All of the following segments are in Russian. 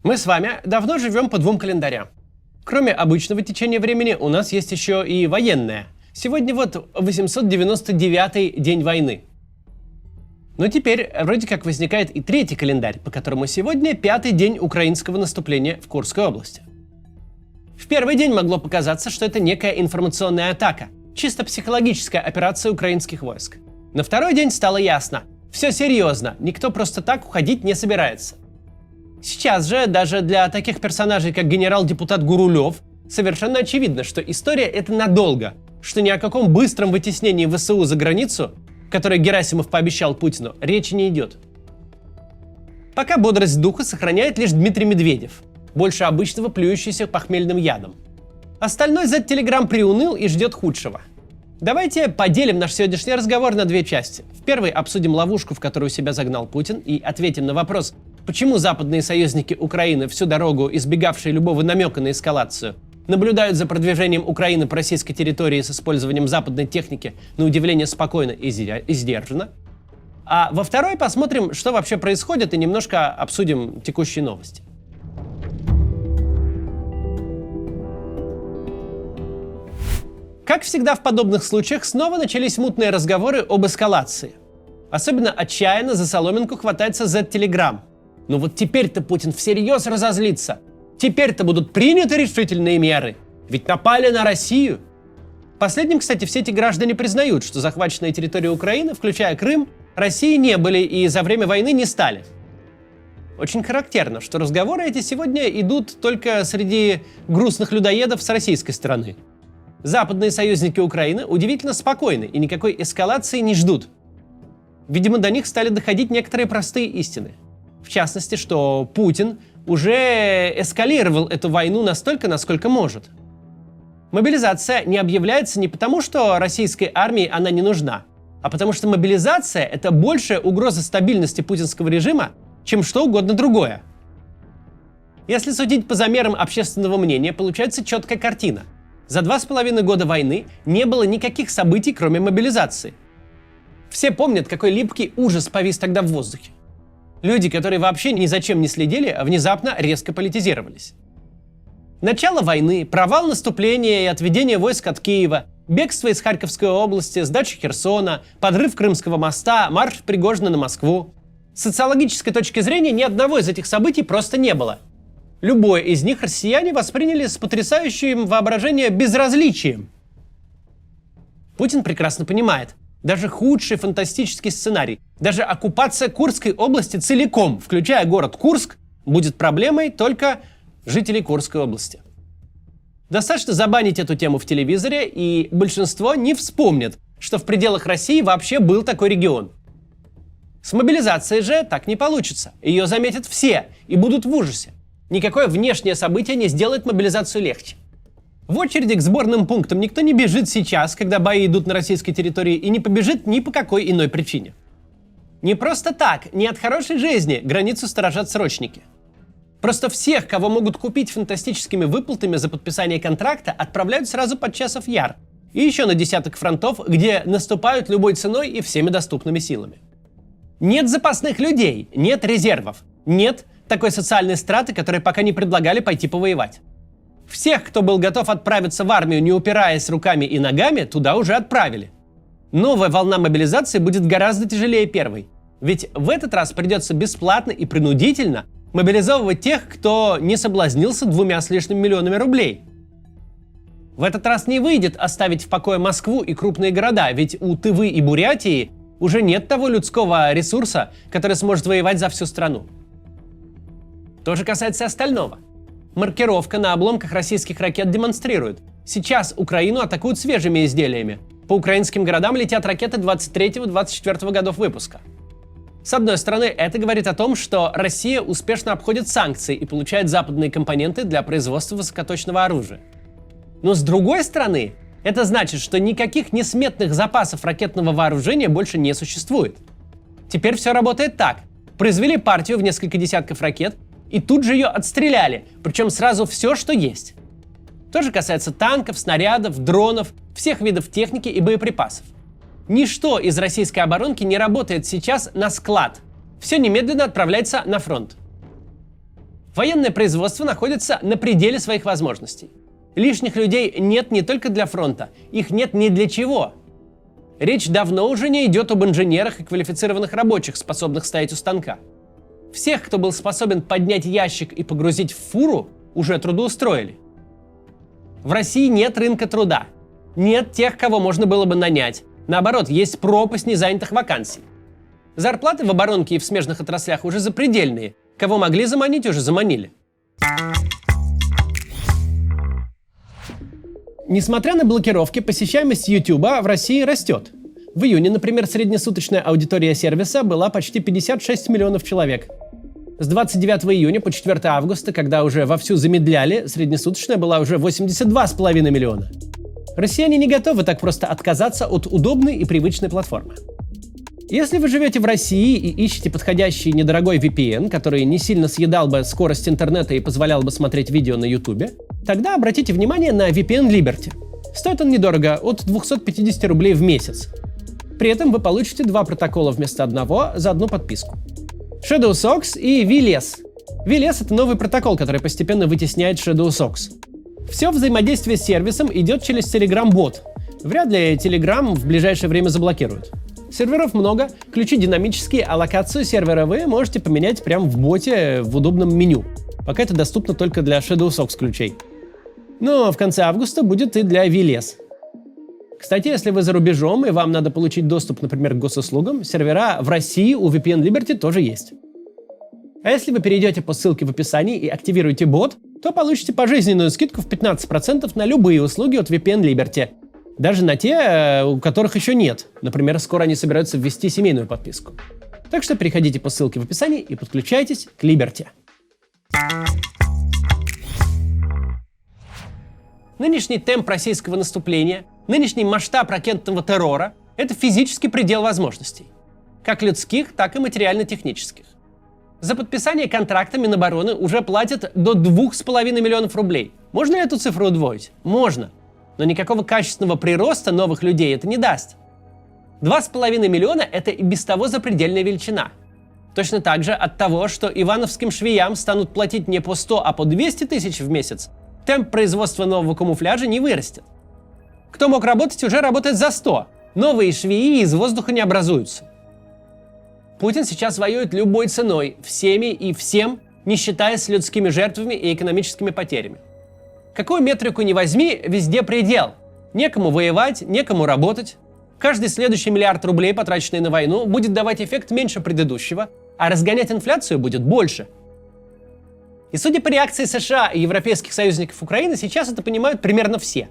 Мы с вами давно живем по двум календарям. Кроме обычного течения времени, у нас есть еще и военное. Сегодня вот 899-й день войны. Но теперь вроде как возникает и третий календарь, по которому сегодня 5-й день украинского наступления в Курской области. В первый день могло показаться, что это некая информационная атака, чисто психологическая операция украинских войск. На второй день стало ясно – все серьезно, никто просто так уходить не собирается. Сейчас же даже для таких персонажей, как генерал-депутат Гурулев, совершенно очевидно, что история это надолго, что ни о каком быстром вытеснении ВСУ за границу, которое Герасимов пообещал Путину, речи не идет. Пока бодрость духа сохраняет лишь Дмитрий Медведев, больше обычного плюющийся похмельным ядом. Остальной Z-Telegram приуныл и ждет худшего. Давайте поделим наш сегодняшний разговор на две части. В первой обсудим ловушку, в которую себя загнал Путин, и ответим на вопрос, почему западные союзники Украины, всю дорогу избегавшие любого намека на эскалацию, наблюдают за продвижением Украины по российской территории с использованием западной техники на удивление спокойно и сдержанно. А во второй посмотрим, что вообще происходит, и немножко обсудим текущие новости. Как всегда в подобных случаях, снова начались мутные разговоры об эскалации. Особенно отчаянно за соломинку хватается Z-Telegram. Но вот теперь-то Путин всерьез разозлится. Теперь-то будут приняты решительные меры. Ведь напали на Россию. Последним, кстати, все эти граждане признают, что захваченные территории Украины, включая Крым, России не были и за время войны не стали. Очень характерно, что разговоры эти сегодня идут только среди грустных людоедов с российской стороны. Западные союзники Украины удивительно спокойны и никакой эскалации не ждут. Видимо, до них стали доходить некоторые простые истины. В частности, что Путин уже эскалировал эту войну настолько, насколько может. Мобилизация не объявляется не потому, что российской армии она не нужна, а потому что мобилизация – это большая угроза стабильности путинского режима, чем что угодно другое. Если судить по замерам общественного мнения, получается четкая картина. За 2,5 года войны не было никаких событий, кроме мобилизации. Все помнят, какой липкий ужас повис тогда в воздухе. Люди, которые вообще ни за чем не следили, внезапно резко политизировались. Начало войны, провал наступления и отведение войск от Киева, бегство из Харьковской области, сдача Херсона, подрыв Крымского моста, марш Пригожина на Москву. С социологической точки зрения ни одного из этих событий просто не было. Любое из них россияне восприняли с потрясающим воображение безразличием. Путин прекрасно понимает, даже худший фантастический сценарий, даже оккупация Курской области целиком, включая город Курск, будет проблемой только жителей Курской области. Достаточно забанить эту тему в телевизоре, и большинство не вспомнит, что в пределах России вообще был такой регион. С мобилизацией же так не получится. Ее заметят все и будут в ужасе. Никакое внешнее событие не сделает мобилизацию легче. В очереди к сборным пунктам никто не бежит сейчас, когда бои идут на российской территории, и не побежит ни по какой иной причине. Не просто так, не от хорошей жизни границу сторожат срочники. Просто всех, кого могут купить фантастическими выплатами за подписание контракта, отправляют сразу под часов яр. И еще на десяток фронтов, где наступают любой ценой и всеми доступными силами. Нет запасных людей, нет резервов, нет такой социальной страты, которой пока не предлагали пойти повоевать. Всех, кто был готов отправиться в армию, не упираясь руками и ногами, туда уже отправили. Новая волна мобилизации будет гораздо тяжелее первой. Ведь в этот раз придется бесплатно и принудительно мобилизовывать тех, кто не соблазнился 2 с лишним миллионами рублей. В этот раз не выйдет оставить в покое Москву и крупные города, ведь у Тывы и Бурятии уже нет того людского ресурса, который сможет воевать за всю страну. То же касается остального. Маркировка на обломках российских ракет демонстрирует. Сейчас Украину атакуют свежими изделиями. По украинским городам летят ракеты 23-24 годов выпуска. С одной стороны, это говорит о том, что Россия успешно обходит санкции и получает западные компоненты для производства высокоточного оружия. Но с другой стороны, это значит, что никаких несметных запасов ракетного вооружения больше не существует. Теперь все работает так. Произвели партию в несколько десятков ракет, и тут же ее отстреляли, причем сразу все, что есть. То же касается танков, снарядов, дронов, всех видов техники и боеприпасов. Ничто из российской оборонки не работает сейчас на склад. Все немедленно отправляется на фронт. Военное производство находится на пределе своих возможностей. Лишних людей нет не только для фронта, их нет ни для чего. Речь давно уже не идет об инженерах и квалифицированных рабочих, способных стоять у станка. Всех, кто был способен поднять ящик и погрузить в фуру, уже трудоустроили. В России нет рынка труда. Нет тех, кого можно было бы нанять. Наоборот, есть пропасть незанятых вакансий. Зарплаты в оборонке и в смежных отраслях уже запредельные. Кого могли заманить, уже заманили. Несмотря на блокировки, посещаемость YouTube в России растет. В июне, например, среднесуточная аудитория сервиса была почти 56 миллионов человек. С 29 июня по 4 августа, когда уже вовсю замедляли, среднесуточная была уже 82,5 миллиона. Россияне не готовы так просто отказаться от удобной и привычной платформы. Если вы живете в России и ищете подходящий недорогой VPN, который не сильно съедал бы скорость интернета и позволял бы смотреть видео на YouTube, тогда обратите внимание на VPN Liberty. Стоит он недорого, от 250 рублей в месяц. При этом вы получите два протокола вместо одного за одну подписку. ShadowSox и VLS. VLS — это новый протокол, который постепенно вытесняет ShadowSox. Все взаимодействие с сервисом идет через Telegram-бот. Вряд ли Telegram в ближайшее время заблокируют. Серверов много, ключи динамические, а локацию сервера вы можете поменять прямо в боте в удобном меню. Пока это доступно только для ShadowSox ключей. Но в конце августа будет и для VLS. Кстати, если вы за рубежом и вам надо получить доступ, например, к госуслугам, сервера в России у VPN Liberty тоже есть. А если вы перейдете по ссылке в описании и активируете бот, то получите пожизненную скидку в 15% на любые услуги от VPN Liberty. Даже на те, у которых еще нет. Например, скоро они собираются ввести семейную подписку. Так что переходите по ссылке в описании и подключайтесь к Liberty. Нынешний темп российского наступления, нынешний масштаб ракетного террора – это физический предел возможностей. Как людских, так и материально-технических. За подписание контракта Минобороны уже платят до 2,5 миллионов рублей. Можно ли эту цифру удвоить? Можно. Но никакого качественного прироста новых людей это не даст. 2,5 миллиона – это и без того запредельная величина. Точно так же от того, что ивановским швеям станут платить не по 100, а по 200 тысяч в месяц, темп производства нового камуфляжа не вырастет. Кто мог работать, уже работает за 100. Новые швеи из воздуха не образуются. Путин сейчас воюет любой ценой, всеми и всем, не считаясь людскими жертвами и экономическими потерями. Какую метрику ни возьми, везде предел. Некому воевать, некому работать. Каждый следующий миллиард рублей, потраченный на войну, будет давать эффект меньше предыдущего, а разгонять инфляцию будет больше. И судя по реакции США и европейских союзников Украины, сейчас это понимают примерно все.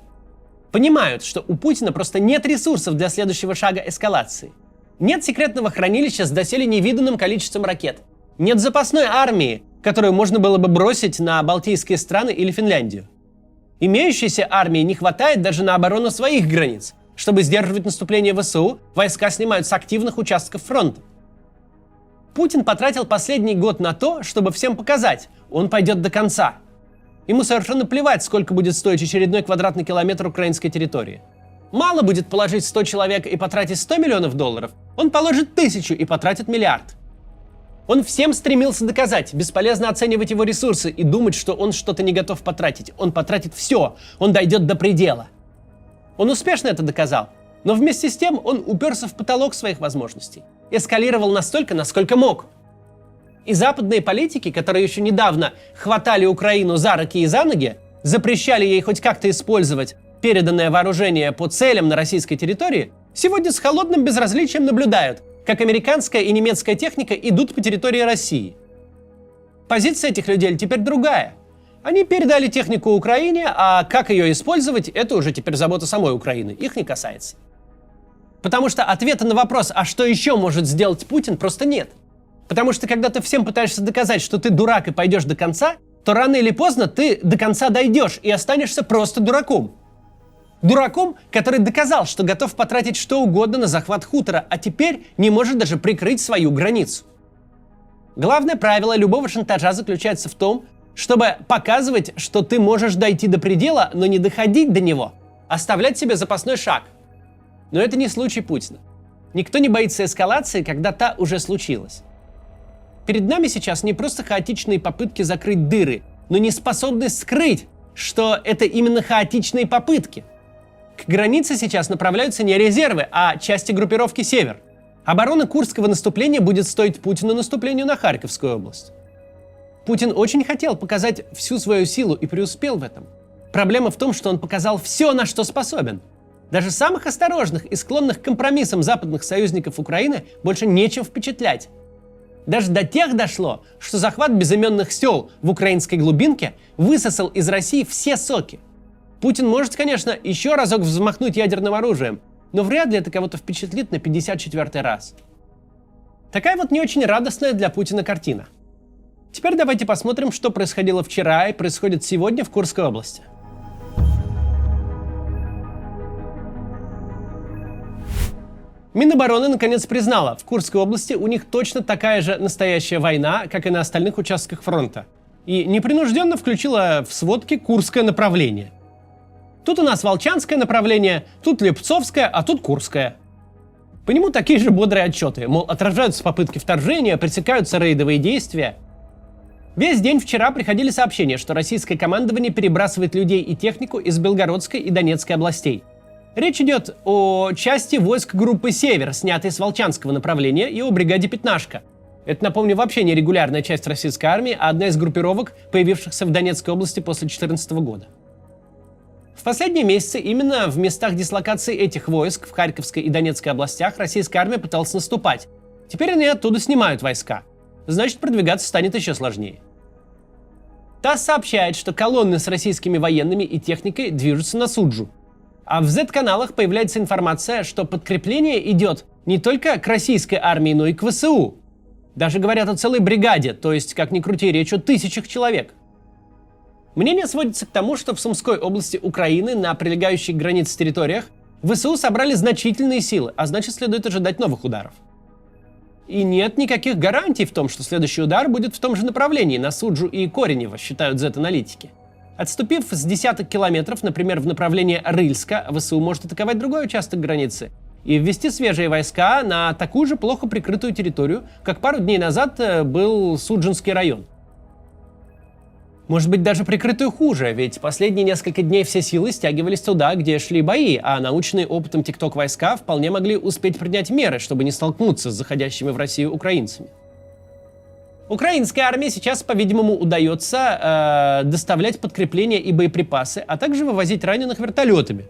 Понимают, что у Путина просто нет ресурсов для следующего шага эскалации. Нет секретного хранилища с доселе невиданным количеством ракет. Нет запасной армии, которую можно было бы бросить на Балтийские страны или Финляндию. Имеющейся армии не хватает даже на оборону своих границ. Чтобы сдерживать наступление ВСУ, войска снимают с активных участков фронта. Путин потратил последний год на то, чтобы всем показать, он пойдет до конца. Ему совершенно плевать, сколько будет стоить очередной квадратный километр украинской территории. Мало будет положить 100 человек и потратить 100 миллионов долларов, он положит 1000 и потратит миллиард. Он всем стремился доказать, бесполезно оценивать его ресурсы и думать, что он что-то не готов потратить. Он потратит все, он дойдет до предела. Он успешно это доказал, но вместе с тем он уперся в потолок своих возможностей. Эскалировал настолько, насколько мог. И западные политики, которые еще недавно хватали Украину за руки и за ноги, запрещали ей хоть как-то использовать переданное вооружение по целям на российской территории, сегодня с холодным безразличием наблюдают, как американская и немецкая техника идут по территории России. Позиция этих людей теперь другая. Они передали технику Украине, а как ее использовать, это уже теперь забота самой Украины, их не касается. Потому что ответа на вопрос, а что еще может сделать Путин, просто нет. Потому что когда ты всем пытаешься доказать, что ты дурак и пойдешь до конца, то рано или поздно ты до конца дойдешь и останешься просто дураком. Дураком, который доказал, что готов потратить что угодно на захват хутора, а теперь не может даже прикрыть свою границу. Главное правило любого шантажа заключается в том, чтобы показывать, что ты можешь дойти до предела, но не доходить до него, оставлять себе запасной шаг. Но это не случай Путина. Никто не боится эскалации, когда та уже случилась. Перед нами сейчас не просто хаотичные попытки закрыть дыры, но неспособность скрыть, что это именно хаотичные попытки. К границе сейчас направляются не резервы, а части группировки «Север». Оборона Курского наступления будет стоить Путину наступлению на Харьковскую область. Путин очень хотел показать всю свою силу и преуспел в этом. Проблема в том, что он показал все, на что способен. Даже самых осторожных и склонных к компромиссам западных союзников Украины больше нечем впечатлять. Даже до тех дошло, что захват безыменных сел в украинской глубинке высосал из России все соки. Путин может, конечно, еще разок взмахнуть ядерным оружием, но вряд ли это кого-то впечатлит на 54-й раз. Такая вот не очень радостная для Путина картина. Теперь давайте посмотрим, что происходило вчера и происходит сегодня в Курской области. Минобороны наконец признала, в Курской области у них точно такая же настоящая война, как и на остальных участках фронта. И непринужденно включила в сводки Курское направление. Тут у нас Волчанское направление, тут Лепцовское, а тут Курское. По нему такие же бодрые отчеты, мол, отражаются попытки вторжения, пресекаются рейдовые действия. Весь день вчера приходили сообщения, что российское командование перебрасывает людей и технику из Белгородской и Донецкой областей. Речь идет о части войск группы «Север», снятой с Волчанского направления, и о бригаде «Пятнашка». Это, напомню, вообще не регулярная часть российской армии, а одна из группировок, появившихся в Донецкой области после 2014 года. В последние месяцы именно в местах дислокации этих войск в Харьковской и Донецкой областях российская армия пыталась наступать. Теперь они оттуда снимают войска. Значит, продвигаться станет еще сложнее. ТАСС сообщает, что колонны с российскими военными и техникой движутся на Суджу. А в Z-каналах появляется информация, что подкрепление идет не только к российской армии, но и к ВСУ. Даже говорят о целой бригаде, то есть, как ни крути, речь о тысячах человек. Мнение сводится к тому, что в Сумской области Украины на прилегающих границ территориях ВСУ собрали значительные силы, а значит, следует ожидать новых ударов. И нет никаких гарантий в том, что следующий удар будет в том же направлении, на Суджу и Коренево, считают Z-аналитики. Отступив с десяток километров, например, в направлении Рыльска, ВСУ может атаковать другой участок границы и ввести свежие войска на такую же плохо прикрытую территорию, как пару дней назад был Суджинский район. Может быть, даже прикрытую хуже, ведь последние несколько дней все силы стягивались туда, где шли бои, а наученные опытом ТикТок войска вполне могли успеть принять меры, чтобы не столкнуться с заходящими в Россию украинцами. Украинской армии сейчас, по-видимому, удается доставлять подкрепления и боеприпасы, а также вывозить раненых вертолетами.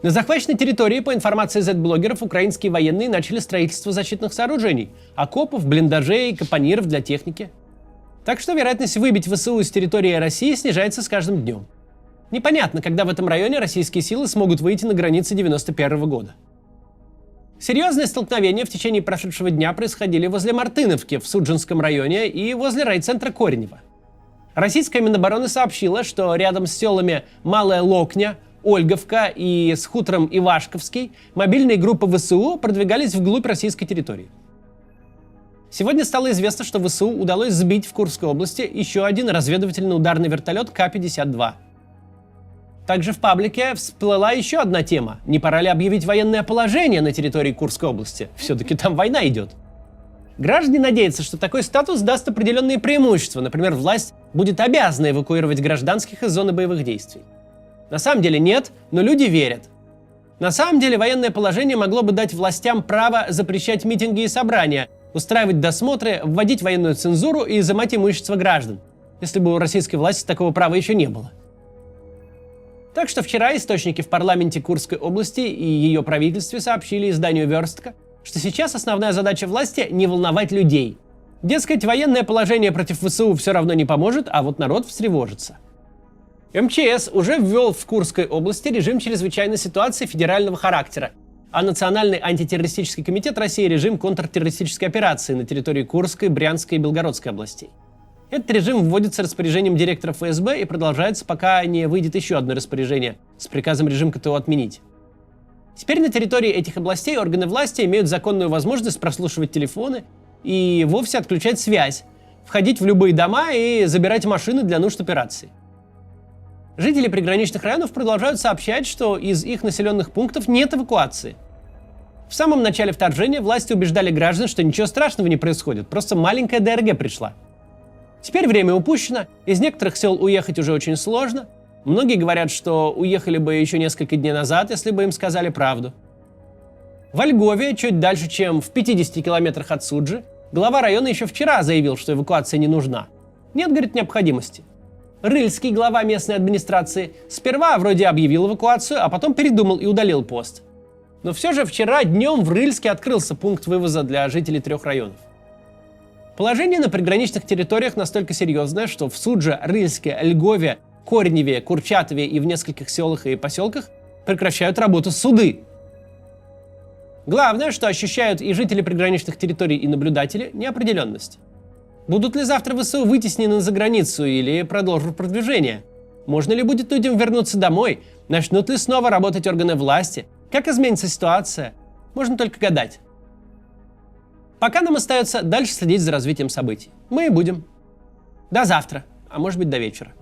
На захваченной территории, по информации Z-блогеров, украинские военные начали строительство защитных сооружений, окопов, блиндажей, капониров для техники. Так что вероятность выбить ВСУ из территории России снижается с каждым днем. Непонятно, когда в этом районе российские силы смогут выйти на границы 1991 года. Серьезные столкновения в течение прошедшего дня происходили возле Мартыновки в Суджинском районе и возле райцентра Коренева. Российская Минобороны сообщила, что рядом с селами Малая Локня, Ольговка и с хутором Ивашковский мобильные группы ВСУ продвигались вглубь российской территории. Сегодня стало известно, что ВСУ удалось сбить в Курской области еще один разведывательно-ударный вертолет К-52. Также в паблике всплыла еще одна тема. Не пора ли объявить военное положение на территории Курской области? Все-таки там война идет. Граждане надеются, что такой статус даст определенные преимущества. Например, власть будет обязана эвакуировать гражданских из зоны боевых действий. На самом деле нет, но люди верят. На самом деле военное положение могло бы дать властям право запрещать митинги и собрания, устраивать досмотры, вводить военную цензуру и изымать имущество граждан, если бы у российской власти такого права еще не было. Так что вчера источники в парламенте Курской области и ее правительстве сообщили изданию «Верстка», что сейчас основная задача власти – не волновать людей. Дескать, военное положение против ВСУ все равно не поможет, а вот народ встревожится. МЧС уже ввел в Курской области режим чрезвычайной ситуации федерального характера, а Национальный антитеррористический комитет России – режим контртеррористической операции на территории Курской, Брянской и Белгородской областей. Этот режим вводится распоряжением директора ФСБ и продолжается, пока не выйдет еще одно распоряжение с приказом режим КТО отменить. Теперь на территории этих областей органы власти имеют законную возможность прослушивать телефоны и вовсе отключать связь, входить в любые дома и забирать машины для нужд операции. Жители приграничных районов продолжают сообщать, что из их населенных пунктов нет эвакуации. В самом начале вторжения власти убеждали граждан, что ничего страшного не происходит, просто маленькая ДРГ пришла. Теперь время упущено, из некоторых сел уехать уже очень сложно. Многие говорят, что уехали бы еще несколько дней назад, если бы им сказали правду. В Львове, чуть дальше, чем в 50 километрах от Суджи, глава района еще вчера заявил, что эвакуация не нужна. Нет, говорит, необходимости. Рыльский, глава местной администрации, сперва вроде объявил эвакуацию, а потом передумал и удалил пост. Но все же вчера днем в Рыльске открылся пункт вывоза для жителей 3 районов. Положение на приграничных территориях настолько серьезное, что в Судже, Рыльске, Львове, Корневе, Курчатове и в нескольких селах и поселках прекращают работу суды. Главное, что ощущают и жители приграничных территорий, и наблюдатели – неопределенность. Будут ли завтра ВСУ вытеснены за границу или продолжат продвижение? Можно ли будет людям вернуться домой? Начнут ли снова работать органы власти? Как изменится ситуация? Можно только гадать. Пока нам остается дальше следить за развитием событий. Мы и будем. До завтра, а может быть до вечера.